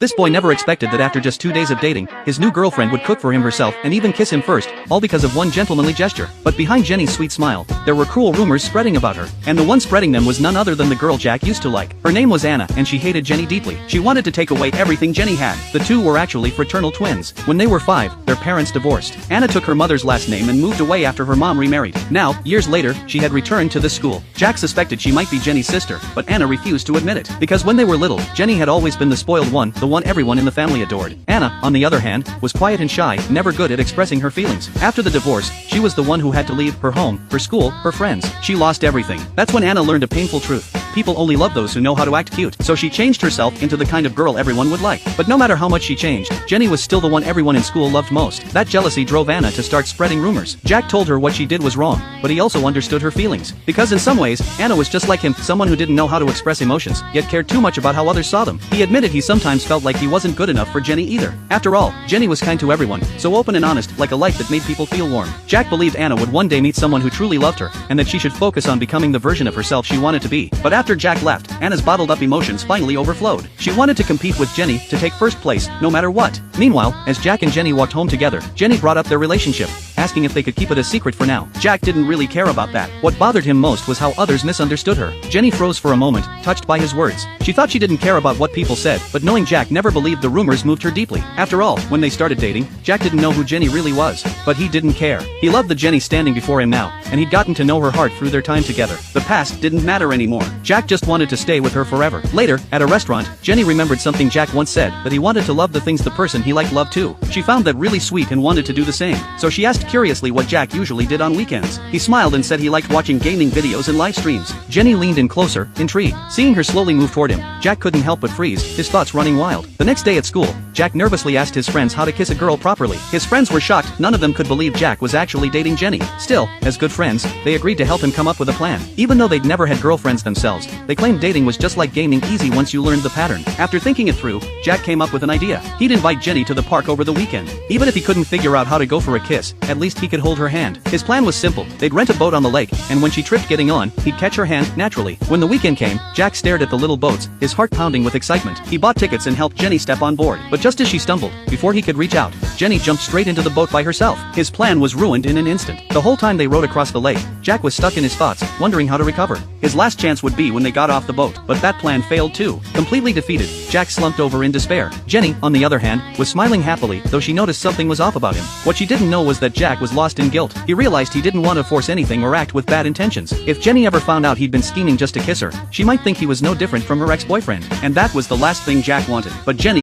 This boy never expected that after just 2 days of dating, his new girlfriend would cook for him herself and even kiss him first, all because of one gentlemanly gesture. But behind Jenny's sweet smile, there were cruel rumors spreading about her, and the one spreading them was none other than the girl Jack used to like. Her name was Anna, and she hated Jenny deeply. She wanted to take away everything Jenny had. The two were actually fraternal twins. When they were 5, their parents divorced. Anna took her mother's last name and moved away after her mom remarried. Now, years later, she had returned to this school. Jack suspected she might be Jenny's sister, but Anna refused to admit it. Because when they were little, Jenny had always been the spoiled one, the one everyone in the family adored. Anna, on the other hand, was quiet and shy, never good at expressing her feelings. After the divorce, she was the one who had to leave her home, her school, her friends. She lost everything. That's when Anna learned a painful truth. People only love those who know how to act cute. So she changed herself into the kind of girl everyone would like. But no matter how much she changed, Jenny was still the one everyone in school loved most. That jealousy drove Anna to start spreading rumors. Jack told her what she did was wrong, but he also understood her feelings. Because in some ways, Anna was just like him, someone who didn't know how to express emotions, yet cared too much about how others saw them. He admitted he sometimes felt like he wasn't good enough for Jenny either. After all, Jenny was kind to everyone, so open and honest, like a light that made people feel warm. Jack believed Anna would one day meet someone who truly loved her, and that she should focus on becoming the version of herself she wanted to be. But after Jack left, Anna's bottled up emotions finally overflowed. She wanted to compete with Jenny, to take first place, no matter what. Meanwhile, as Jack and Jenny walked home together, Jenny brought up their relationship, asking if they could keep it a secret for now. Jack didn't really care about that. What bothered him most was how others misunderstood her. Jenny froze for a moment, touched by his words. She thought she didn't care about what people said, but knowing Jack never believed the rumors moved her deeply. After all, when they started dating, Jack didn't know who Jenny really was. But he didn't care. He loved the Jenny standing before him now, and he'd gotten to know her heart through their time together. The past didn't matter anymore. Jack just wanted to stay with her forever. Later, at a restaurant, Jenny remembered something Jack once said, that he wanted to love the things the person he liked loved too. She found that really sweet and wanted to do the same. So she asked curiously what Jack usually did on weekends. He smiled and said he liked watching gaming videos and live streams. Jenny leaned in closer, intrigued. Seeing her slowly move toward him, Jack couldn't help but freeze, his thoughts running wild. The next day at school, Jack nervously asked his friends how to kiss a girl properly. His friends were shocked, none of them could believe Jack was actually dating Jenny. Still, as good friends, they agreed to help him come up with a plan. Even though they'd never had girlfriends themselves, they claimed dating was just like gaming, easy once you learned the pattern. After thinking it through, Jack came up with an idea. He'd invite Jenny to the park over the weekend. Even if he couldn't figure out how to go for a kiss, at least he could hold her hand. His plan was simple. They'd rent a boat on the lake, and when she tripped getting on, he'd catch her hand naturally. When the weekend came, Jack stared at the little boats, his heart pounding with excitement. He bought tickets and helped Jenny step on board. But just as she stumbled, before he could reach out, Jenny jumped straight into the boat by herself. His plan was ruined in an instant. The whole time they rowed across the lake, Jack was stuck in his thoughts, wondering how to recover. His last chance would be when they got off the boat, but that plan failed too. Completely defeated, Jack slumped over in despair. Jenny, on the other hand, was smiling happily, though she noticed something was off about him. What she didn't know was that Jack was lost in guilt. He realized he didn't want to force anything or act with bad intentions. If Jenny ever found out he'd been scheming just to kiss her, she might think he was no different from her ex-boyfriend. And that was the last thing Jack wanted. But Jenny